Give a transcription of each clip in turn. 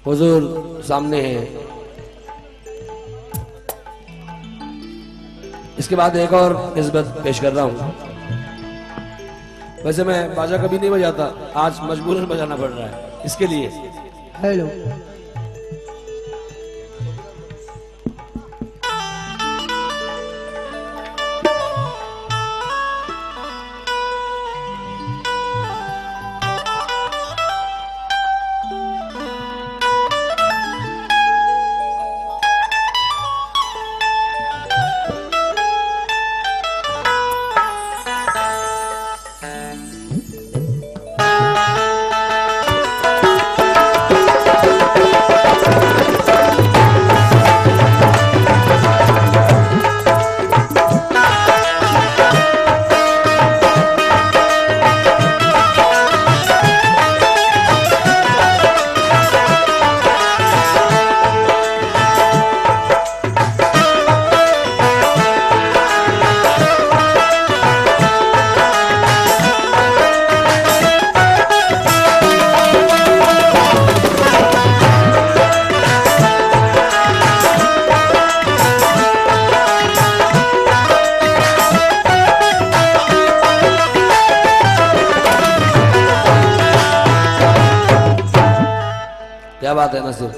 हुजूर सामने हैं। इसके बाद एक और निस्बत पेश कर रहा हूं। वैसे मैं बाजा कभी नहीं बजाता, आज मजबूरन बजाना पड़ रहा है इसके लिए। हेलो क्या बात है नसीर।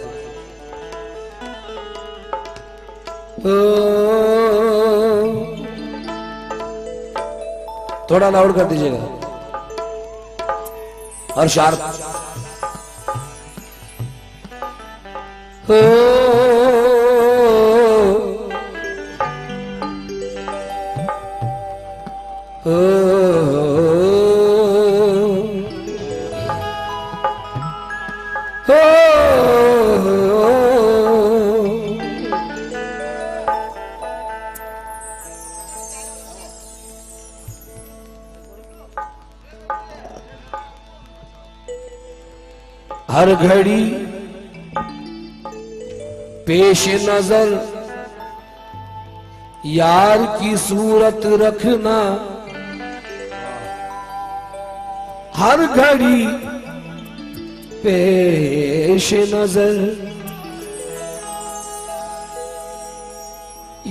थोड़ा लाउड कर दीजिएगा और शार्प। हर घड़ी पेश नजर यार की सूरत रखना, हर घड़ी पेश नजर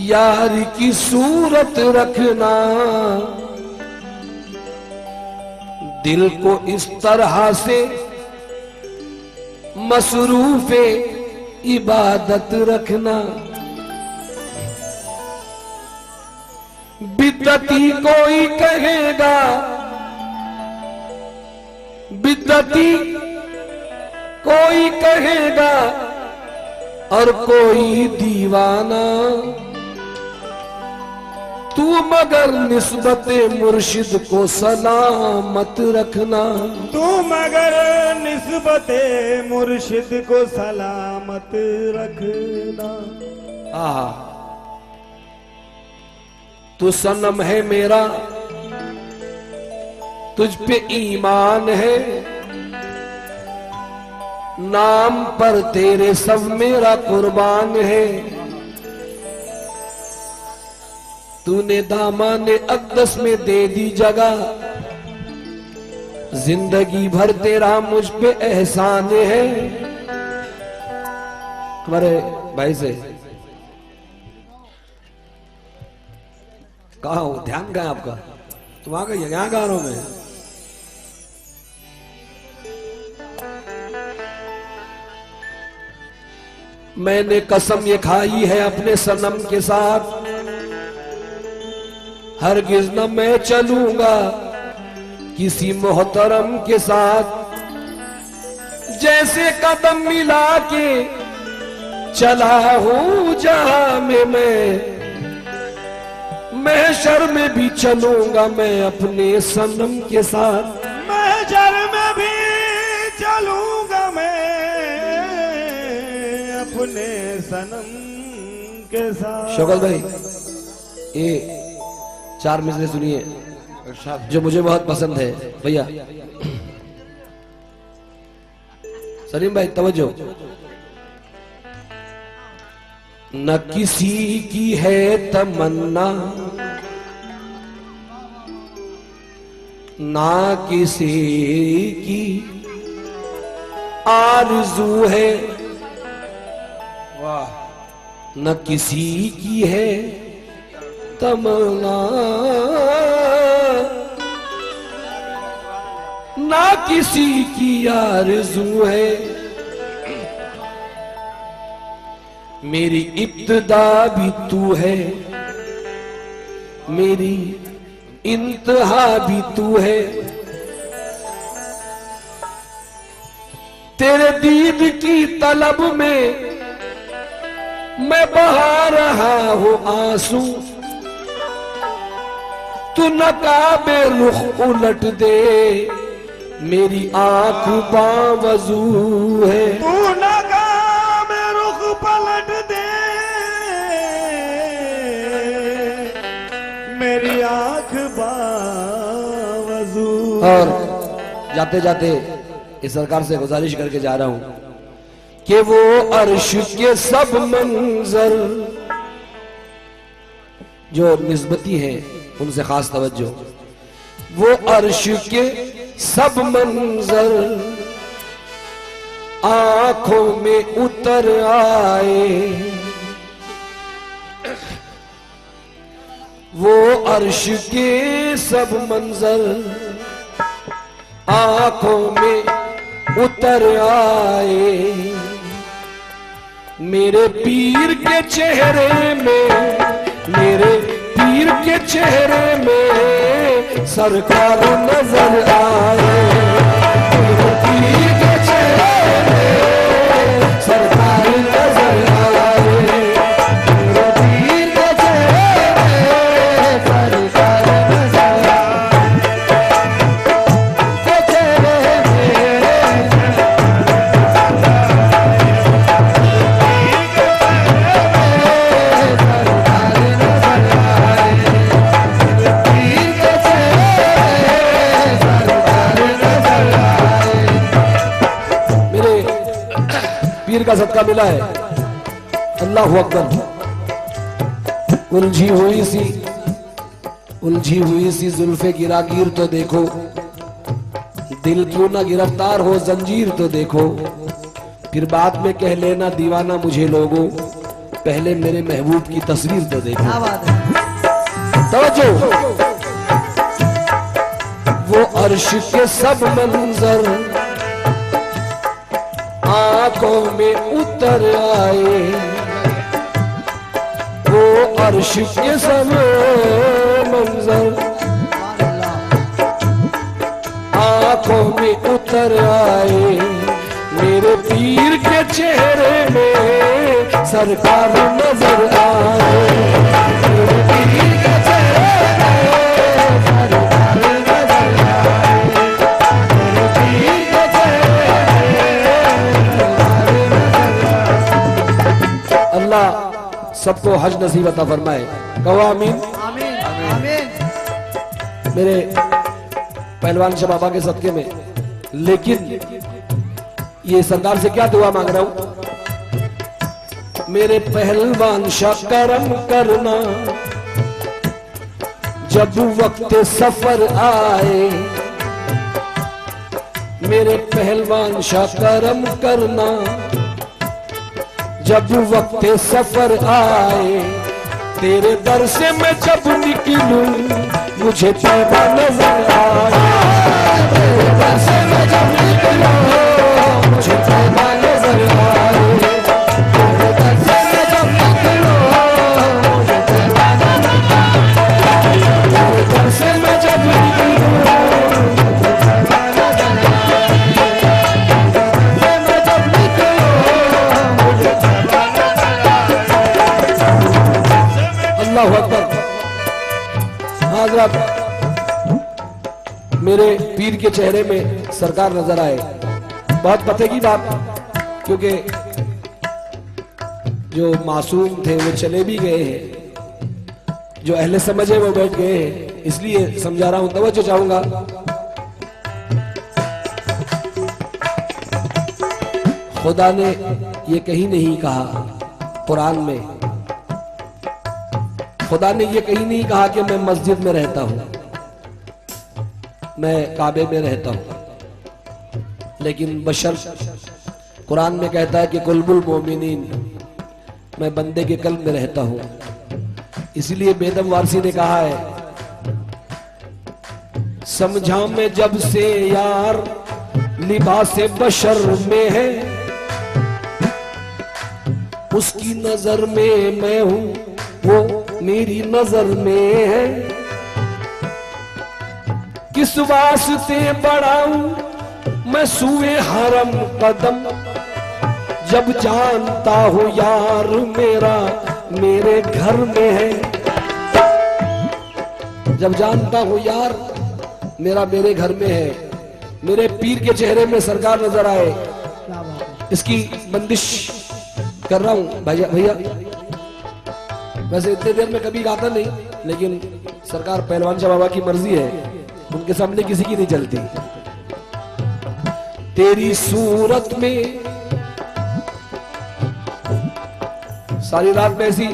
यार की सूरत रखना, दिल को इस तरह से मसरूफे इबादत रखना। बिद्दती कोई कहेगा, बिद्दती कोई कहेगा और कोई दीवाना, तू मगर निस्बते मुर्शिद को सलामत रखना। तू मगर निस्बते मुर्शिद को सलामत रखना। आहा, तू सनम है मेरा, तुझ पे ईमान है, नाम पर तेरे सब मेरा कुर्बान है। तूने दामाने अक़दस में दे दी जगह, जिंदगी भर तेरा मुझ पे एहसान है। हमारे भाई से कहा हो, ध्यान कहा आपका? तुम आ गई, यहां गा रहा हूं मैं। मैंने कसम ये खाई है अपने सनम के साथ, हरगिज न मैं चलूंगा किसी मोहतरम के साथ। जैसे कदम मिला के चला हूं जहां में महशर में भी चलूंगा मैं अपने सनम के साथ। महशर में भी चलूंगा मैं अपने सनम के साथ। शौकत भाई, ये 4 मिसरे सुनिए जो मुझे बहुत पसंद है भैया। सलीम भाई तवज्जो। न किसी की है तमन्ना, ना किसी की आरज़ू है, वाह। न किसी की है तमन्ना, ना किसी की आरज़ू है, मेरी इब्तिदा भी तू है, मेरी इंतहा भी तू है। तेरे दीद की तलब में मैं बहा रहा हूं आंसू, तू नकाबे रुख उलट दे, मेरी आंख बावजू है। तू नकाबे रुख पलट दे, मेरी आंख बावजू। और जाते जाते इस सरकार से गुजारिश करके जा रहा हूं कि वो अर्श के सब मंजर जो निस्बती हैं उनसे खास तवज्जो, वो अर्श के सब मंजर आंखों में उतर आए, वो अर्श के सब मंजर आंखों में उतर आए, मेरे पीर के चेहरे में, मेरे पीर के चेहरे में सरकार नजर आए, मेरे पीर के चेहरे में सरकार नजर आए, मेरे पीर के चेहरे में सरकार नजर आए, के चेहरे पीर का सदका मिला है। अल्लाहु अकबर। उलझी हुई सी जुल्फे गिरागीर तो देखो, दिल क्यों ना गिरफ्तार हो जंजीर तो देखो, फिर बाद में कह लेना दीवाना मुझे लोगों, पहले मेरे महबूब की तस्वीर तो देखो। तवज्जो। वो अर्श के सब मंजर आंखों में उतर आए, वो अर्श के सब मंजर आंखों में उतर आए, मेरे पीर के चेहरे में सरकार नजर आए, मेरे पीर के चेहरे में सरकार नजर आए, मेरे पीर के चेहरे में। अल्लाह सबको हज नसीब अता फरमाए। कहो आमीन। मेरे पहलवान शाह बाबा के सदके में, लेकिन ये सरदार से क्या दुआ मांग रहा हूं, मेरे पहलवान शाह करम करना, जब वक्त सफर आए, मेरे पहलवान शाह करम करना, जब वक्त सफर आए, तेरे दर से मैं जब निकलूं मुझे तैबा नजर आए, तेरे दर से मैं जब निकलूं मुझे तैबा नजर आए, तेरे दर से मैं जब निकलूं मुझे तैबा नजर आए, तेरे दर से मैं जब निकलूं मुझे तैबा नजर आए, तेरे दर से मैं जब निकलूं मुझे तैबा नजर आए। अल्लाहु अकबर। हज़रत मेरे पीर के चेहरे में सरकार नजर आए, बहुत पते की बात, क्योंकि जो मासूम थे वो चले भी गए हैं, जो अहले समझ है वो बैठ गए हैं, इसलिए समझा रहा हूं, तवज्जो चाहूंगा। खुदा ने ये कहीं नहीं कहा कुरान में, खुदा ने ये कहीं नहीं कहा कि मैं मस्जिद में रहता हूं, मैं काबे में रहता हूं, लेकिन बशर कुरान में कहता है कि कुल्बुल मोमिनीन मैं बंदे के कल्ब में रहता हूं। इसलिए बेदम वारसी ने कहा है, समझा मैं जब से यार लिबासे बशर में है, उसकी नजर में मैं हूं, वो मेरी नजर में है। किस वास्ते बढ़ाऊं मैं सूए हरम कदम, जब जानता हूं यार मेरा मेरे घर में है। जब जानता हूं यार मेरा मेरे घर में है। मेरे पीर के चेहरे में सरकार नजर आए, इसकी बंदिश कर रहा हूं भैया। वैसे इतने देर में कभी गाता नहीं, लेकिन सरकार पहलवान शाह बाबा की मर्जी है, उनके सामने किसी की नहीं चलती। तेरी सूरत में सारी रात में ऐसी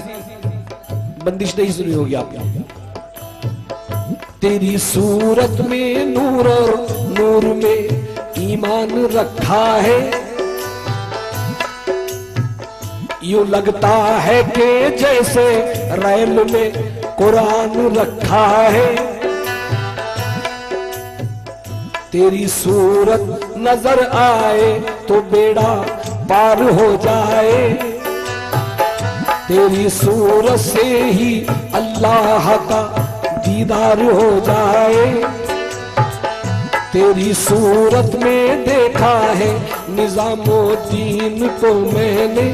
बंदिश नहीं सुनी होगी आपने। तेरी सूरत में नूर और नूर में ईमान रखा है, यूं लगता है कि जैसे रैल में कुरान रखा है। तेरी सूरत नजर आए तो बेड़ा पार हो जाए, तेरी सूरत से ही अल्लाह का दीदार हो जाए। तेरी सूरत में देखा है निजामुद्दीन को मैंने,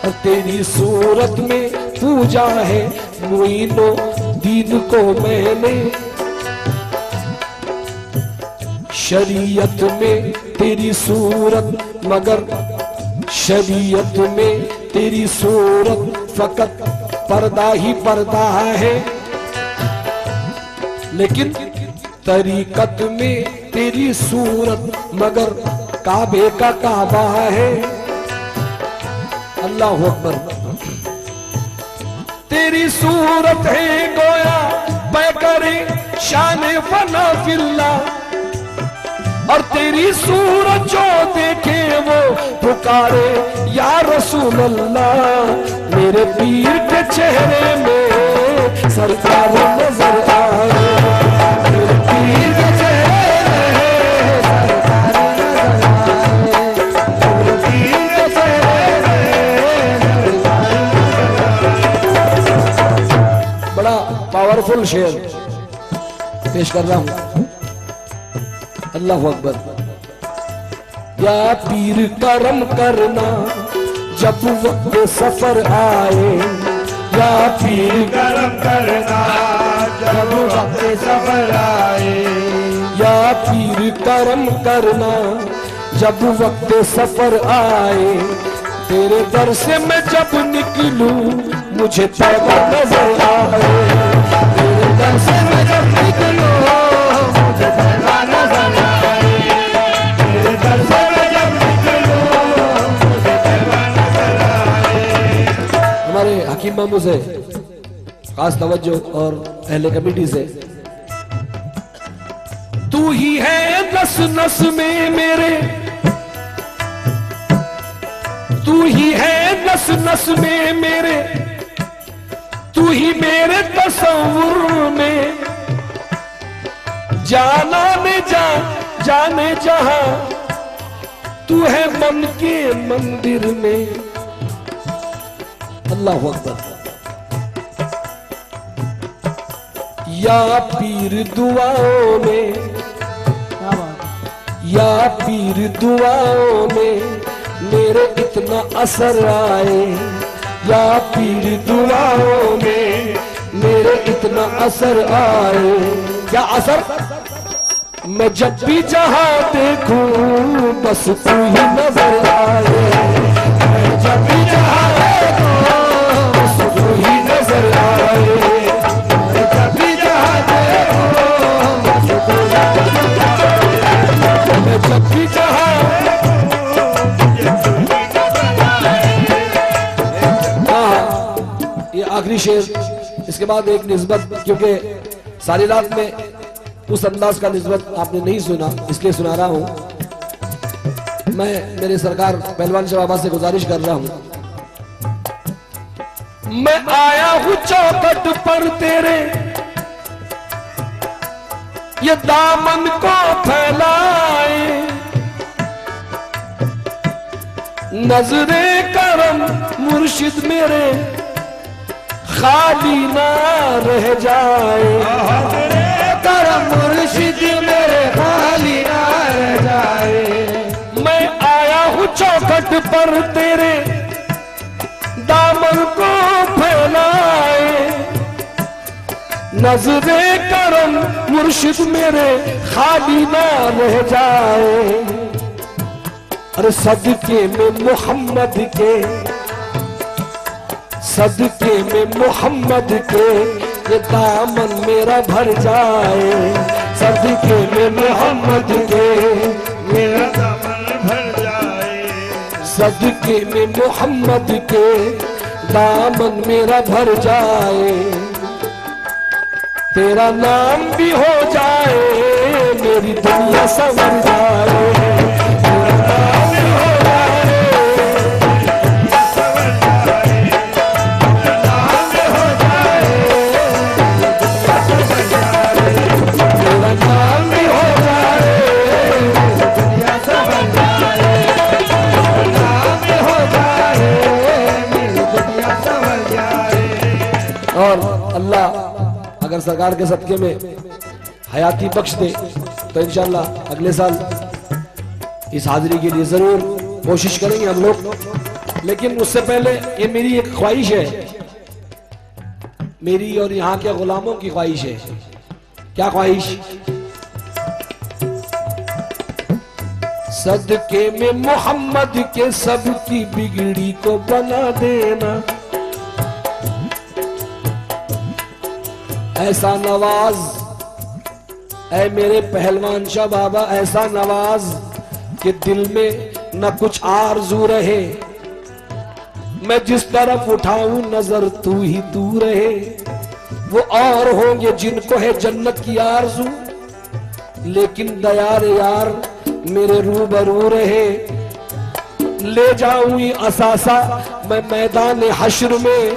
और तेरी सूरत में पूजा है मुईनुद्दीन को मैंने। शरीयत में तेरी सूरत मगर शरीयत में तेरी सूरत फकत पर्दा ही पर्दा है, लेकिन तरीकत में तेरी सूरत मगर काबे का काबा है। अल्लाह अकबर। तेरी सूरत है गोया पैकरे शान फना फिल्ला, और तेरी सूरत जो देखे वो पुकारे या रसूल अल्लाह। मेरे पीर के चेहरे में सरकार नजर आए, मेरे पीर के चेहरे में सरकार नजर आए, मेरे पीर के चेहरे में बड़ा पावरफुल शेर पेश कर रहा हूं। अल्लाह अकबर। या पीर करम करना जब वक्त सफर आए, या पीर करम करना जब वक्त सफर आए, या पीर करम करना जब वक्त सफर आए। तेरे दर से मैं जब निकलूं मुझे तैबा नजर आए, तेरे दर से मैं जब निकलूं मुझे तैबा नजर आए, तेरे दर से मैं जब निकलूं मुझे तैबा नजर आए। हमारे हकीम मामू से खास तवज्जो और अहले कमेटी से, तू ही है नस नस में मेरे, तू ही है नस नस में मेरे, तू ही मेरे तस्वुर में, जाना ने जाने जहां, तू है मन के मंदिर में। अल्लाह अकबर। या पीर दुआओं में, या पीर दुआओं में मेरे इतना असर आए, या पीर दुआओं में मेरे इतना असर आए। क्या असर? मैं जब भी जहां देखूं बस तू ही नजर आए, मैं जब भी जहां देखूं बस तू ही नजर आए, मैं जब भी जहां देखूं बस तू ही नजर आए, मैं जब भी जहां आखिरी शेर। इसके बाद एक निस्बत, क्योंकि सारी रात में उस अंदाज का निस्बत आपने नहीं सुना, इसलिए सुना रहा हूं। मैं मेरे सरकार पहलवान शाह बाबा से गुजारिश कर रहा हूं मैं आया हूं चौखट पर तेरे, ये दामन को फैलाए, नजरे करम मुर्शिद मेरे खाली ना रह जाए। करम मुर्शिद मेरे खाली ना रह जाए। मैं आया हूं चौखट पर तेरे, दामन को फैलाए, नजरे करम मुर्शिद मेरे खाली ना रह जाए। अरे सदके में मोहम्मद के, सदके में मोहम्मद के ये दामन मेरा भर जाए। सदके में मोहम्मद के मेरा दामन भर जाए। सदके में मोहम्मद के दामन मेरा भर जाए। तेरा नाम भी हो जाए, मेरी दुनिया संवर जाए। तेरा नाम भी हो जाए, संवर जाए। नाम हो जाए, संवर जाए। तेरा नाम भी हो जाए, दुनिया संवर जाए। नाम हो जाए, मेरी दुनिया संवर जाए। और अल्लाह अगर सरकार के सदके में हयाती बख्श दे तो इंशाअल्लाह अगले साल इस हाजिरी के लिए जरूर कोशिश करेंगे हम लोग। लेकिन उससे पहले ये मेरी एक ख्वाहिश है, मेरी और यहाँ के गुलामों की ख्वाहिश है। क्या ख्वाहिश? सदके में मोहम्मद के सबकी बिगड़ी को बना देना। ऐसा नवाज ऐ मेरे पहलवान शाह बाबा, ऐसा नवाज कि दिल में न कुछ आरज़ू रहे, मैं जिस तरफ उठाऊं नजर तू ही तू रहे। वो और होंगे जिनको है जन्नत की आरज़ू, लेकिन दयार यार मेरे रूबरू रहे। ले जाऊं ये असासा मैं मैदान हश्र में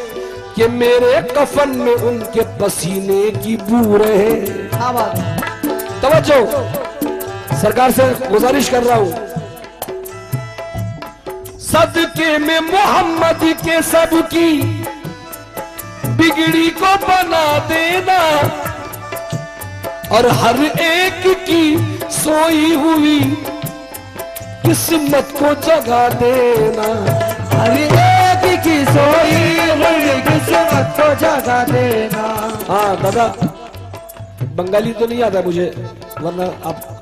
कि मेरे कफन में उनके पसीने की बू रहे। तवज्जो, सरकार से गुजारिश कर रहा हूं, सदके में मोहम्मद के सबकी बिगड़ी को बना देना, और हर एक की सोई हुई किस्मत को जगा देना। हर एक की सोई हुई किस्मत को जगा देना। हाँ दादा, बंगाली तो नहीं आता मुझे, वरना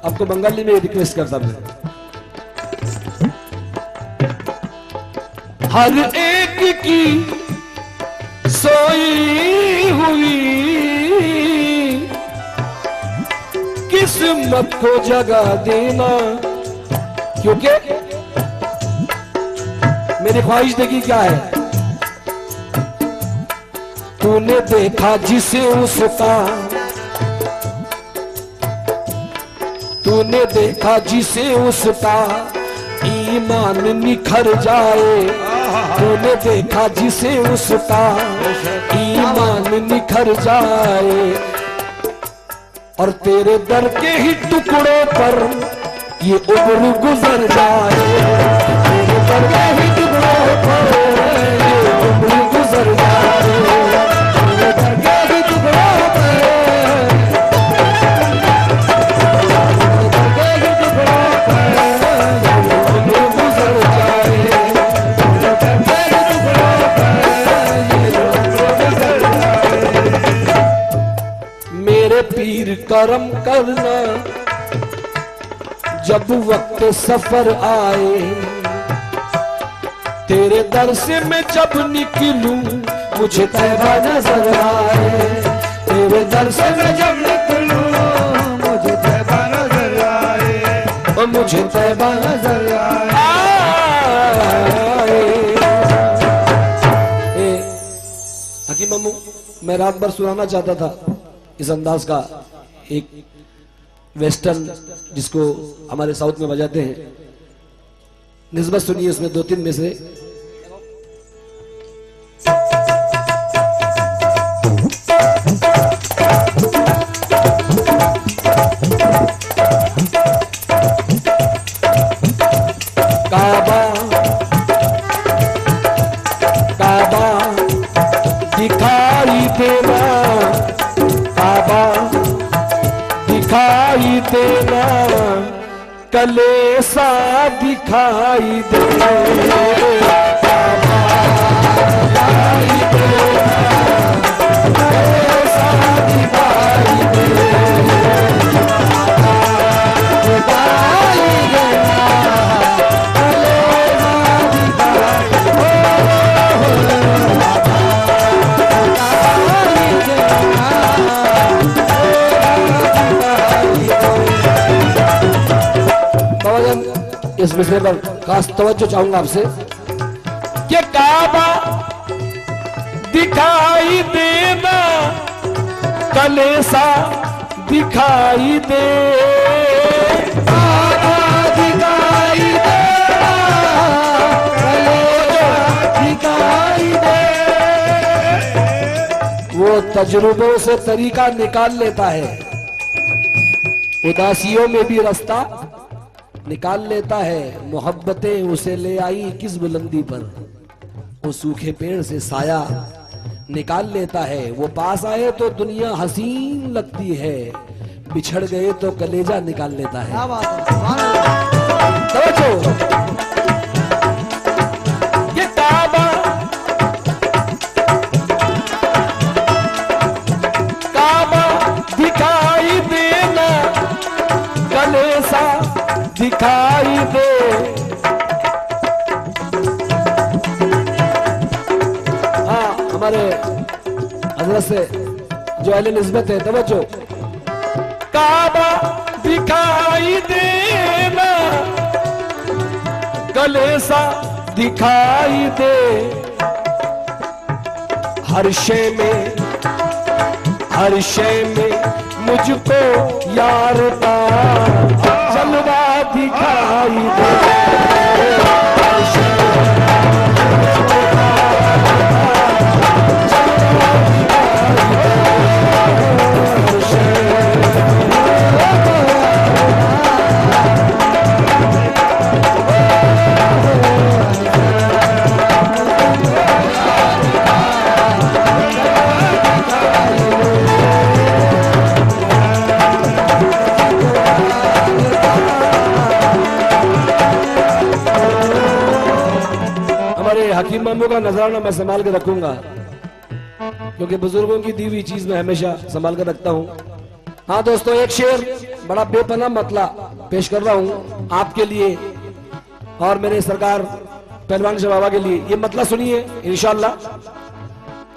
आपको बंगाली में रिक्वेस्ट करता मैं। हर एक की सोई हुई किस्मत को जगा देना, क्योंकि मेरी ख्वाहिश देखी क्या है। तूने देखा जिसे उसका, तूने देखा जिसे उसका ईमान निखर जाए। तूने देखा जिसे उसका ईमान निखर जाए, और तेरे दर के ही टुकड़ों पर ये उम्र गुजर जाए। तेरे दर के ही टुकड़ों पर ये उम्र गुजर जाए। तेरे दर के ही टुकड़ों पर पीर करम करना जब वक्त सफर आए। तेरे दर से मैं जब निकलूं मुझे तैबा नजर आए। तेरे दर से मैं जब निकलूं मुझे तैबा नजर आए। और मुझे तैबा नजर आए। हकीम अम्मू, मैं रात भर सुनाना चाहता था इस अंदाज का एक वेस्टर्न जिसको हमारे साउथ में बजाते हैं। निस्बत सुनिए उसमें दो तीन में से। काबा काबा दिखाई देना, काबा दिखाई देना, कलेसा दिखाई देना, काबा दिखाई देना, कलेसा दिखाई देना, दिखाई देना, कलेसा इस विषय पर खास तवज्जो चाहूंगा आपसे कि काबा दिखाई देना, कलेसा दिखाई दे, काबा दिखाई देना, कलेसा दिखाई दे। वो तजुर्बों से तरीका निकाल लेता है, उदासियों में भी रास्ता निकाल लेता है, मोहब्बतें उसे ले आई किस बुलंदी पर, वो सूखे पेड़ से साया निकाल लेता है, वो पास आए तो दुनिया हसीन लगती है, बिछड़ गए तो कलेजा निकाल लेता है। क्या बात है, समझो ये काबा काबा दिखाई देना, कलेसा दिखाई दे, हाँ हमारे हजरत से जो अहले निस्बत है, तवज्जो, काबा दिखाई देना, कलेसा दिखाई दे, हर शय में मुझको यार का जलवा दिखाई दे, हकीम मामू का नजराना मैं संभाल के रखूंगा, क्योंकि बुजुर्गों की दी हुई चीज मैं हमेशा संभाल कर रखता हूँ। हाँ दोस्तों, एक शेर बड़ा बेपनाह मतला पेश कर रहा हूँ आपके लिए और मेरे सरकार पहलवान शाह बाबा के लिए। ये मतला सुनिए इंशाअल्लाह।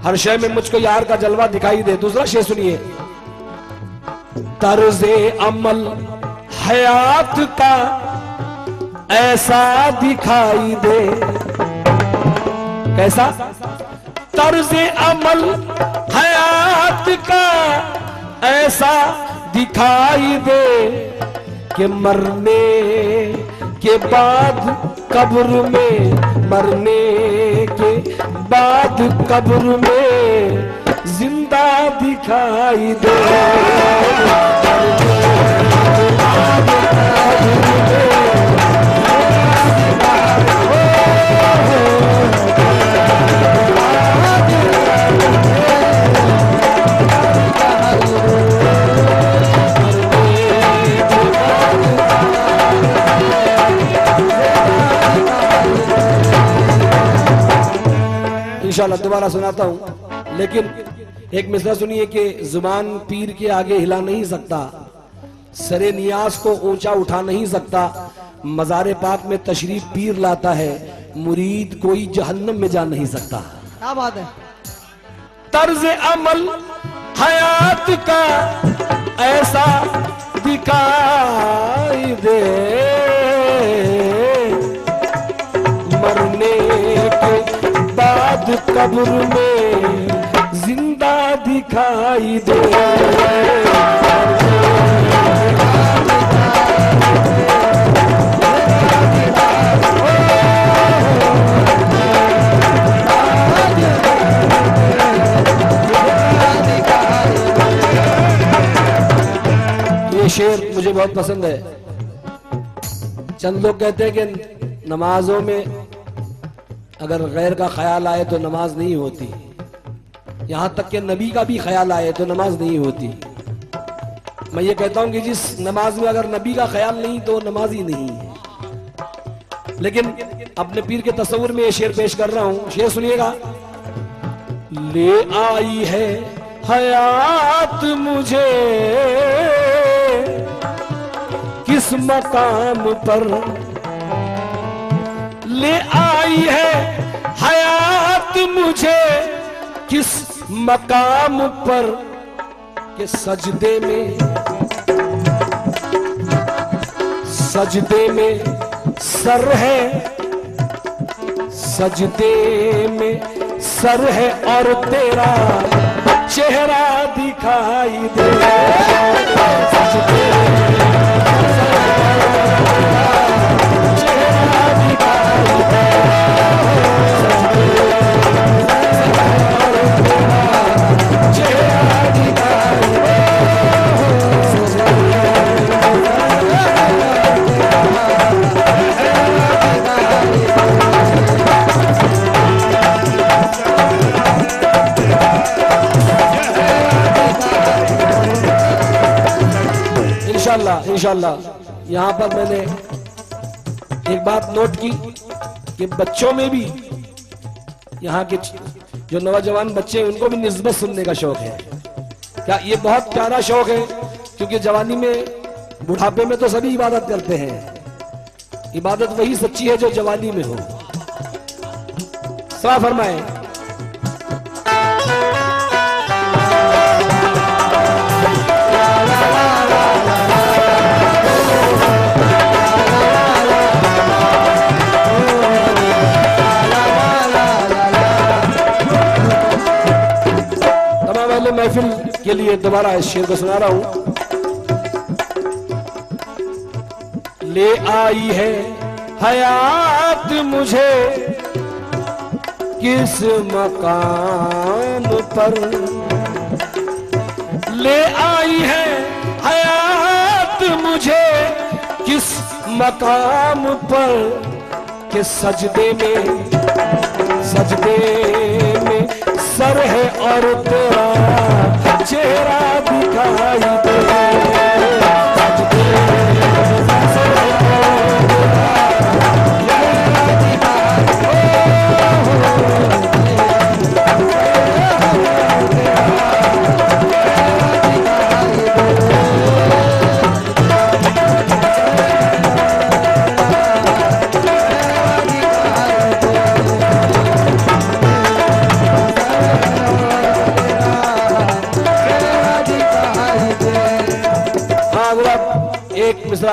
हर शय में मुझको यार का जलवा दिखाई दे। दूसरा शेर सुनिए, तर्ज़े अमल हयात का ऐसा दिखाई दे। कैसा? तर्ज़े अमल हयात का ऐसा दिखाई दे कि मरने के बाद कब्र में, मरने के बाद कब्र में जिंदा दिखाई दे। इंशाअल्लाह दोबारा सुनाता हूं, लेकिन एक मिसरा सुनिए कि जुबान पीर के आगे हिला नहीं सकता, सरे नियाज को ऊंचा उठा नहीं सकता, मज़ारे पाक में तशरीफ पीर लाता है, मुरीद कोई जहन्नम में जा नहीं सकता। क्या बात है। तर्ज़े अमल हयात का ऐसा दिखाई दे, मरने के बाद कब्र में जिंदा दिखाई दे। ये शेर मुझे बहुत पसंद है। चंद लोग कहते हैं कि नमाजों में अगर गैर का ख्याल आए तो नमाज नहीं होती, यहां तक कि नबी का भी ख्याल आए तो नमाज नहीं होती। मैं ये कहता हूं कि जिस नमाज में अगर नबी का ख्याल नहीं तो नमाज ही नहीं है। लेकिन अपने पीर के तस्वुर में ये शेर पेश कर रहा हूं, शेर सुनिएगा। ले आई है हयात मुझे किस मकाम पर, ले आई है हयात मुझे किस मकाम पर, के सजदे में सर है, सजदे में सर है और तेरा चेहरा दिखाई दे। सजदे चेहरा दिखाई दे, चेहरा दिखाई दे। इंशाल्लाह यहाँ पर मैंने एक बात नोट की कि बच्चों में भी, यहाँ के जो नौजवान बच्चे हैं उनको भी निस्बत सुनने का शौक है। क्या ये बहुत प्यारा शौक है, क्योंकि जवानी में, बुढ़ापे में तो सभी इबादत करते हैं, इबादत वही सच्ची है जो जवानी में हो। सवा फरमाए। महफिल के लिए दोबारा इस शेर को सुना रहा हूं। ले आई है हयात मुझे किस मकाम पर, ले आई है हयात मुझे किस मकाम पर, के सजदे में सर है और तेरा चेहरा दिखाई दे। एक मिसरा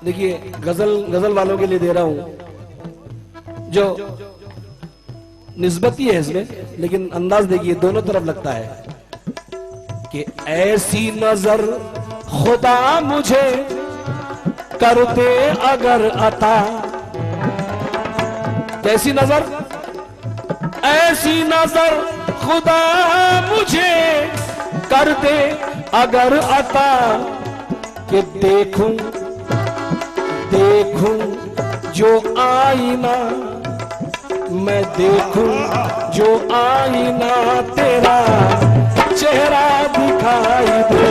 देखिए, गजल वालों के लिए दे रहा हूं, जो निस्बती है इसमें, लेकिन अंदाज देखिए दोनों तरफ लगता है कि ऐसी नजर खुदा मुझे कर दे अगर अता। कैसी नजर? ऐसी नजर खुदा मुझे कर दे अगर अता, कि देखूं जो आईना, मैं देखूं जो आईना तेरा चेहरा दिखाई दे।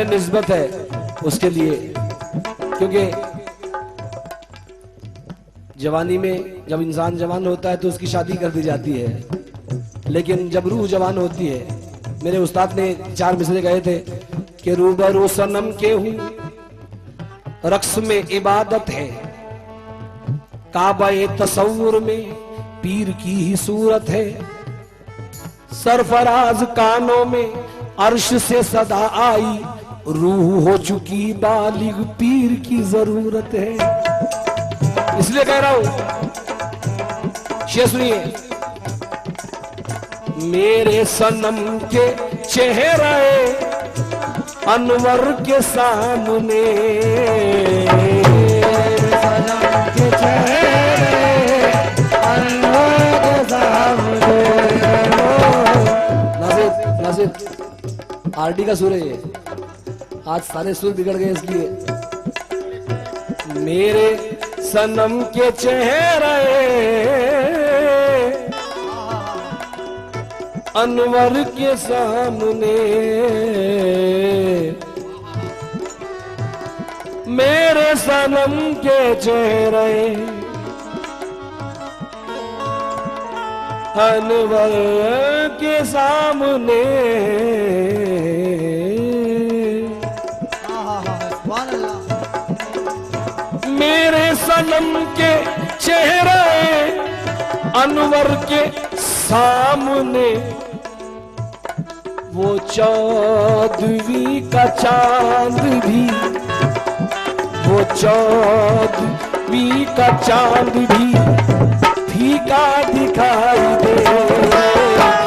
निस्बत है उसके लिए, क्योंकि जवानी में जब इंसान जवान होता है तो उसकी शादी कर दी जाती है, लेकिन जब रूह जवान होती है, मेरे उस्ताद ने 4 मिसरे गए थे कि रूबरू सनम के हूं रक्स में इबादत है, काबा तसव्वुर में पीर की ही सूरत है। सरफराज कानों में अर्श से सदा आई, रूह हो चुकी बालिग पीर की जरूरत है। इसलिए कह रहा हूं, शेर सुनिए। मेरे सनम के चेहरे अनवर के सामने, सनम के चेहरे अनवर के सामने। नासिर आरडी का सुर है ये, आज सारे सुर बिगड़ गए इसलिए। मेरे सनम के चेहरे अनवर के सामने, मेरे सनम के चेहरे अनवर के सामने, मेरे सनम के चेहरे अनवर के सामने, वो चौदवी का चांद भी, वो चौदवी का चांद भी फीका दिखाई दे।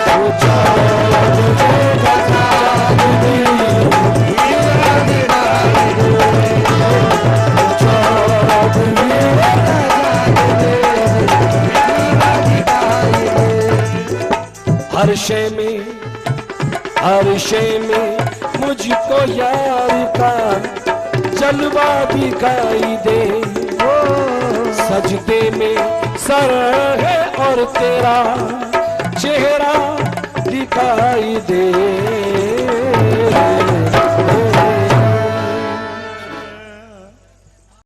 वो चौदवी का चांद भी फीका दिखाई दे। चौदवी का चांद भी फीका दिखाई दे। हर शय में, हर शय में मुझको यार का जलवा दिखाई दे। सजदे में सर है और तेरा चेहरा दिखाई दे।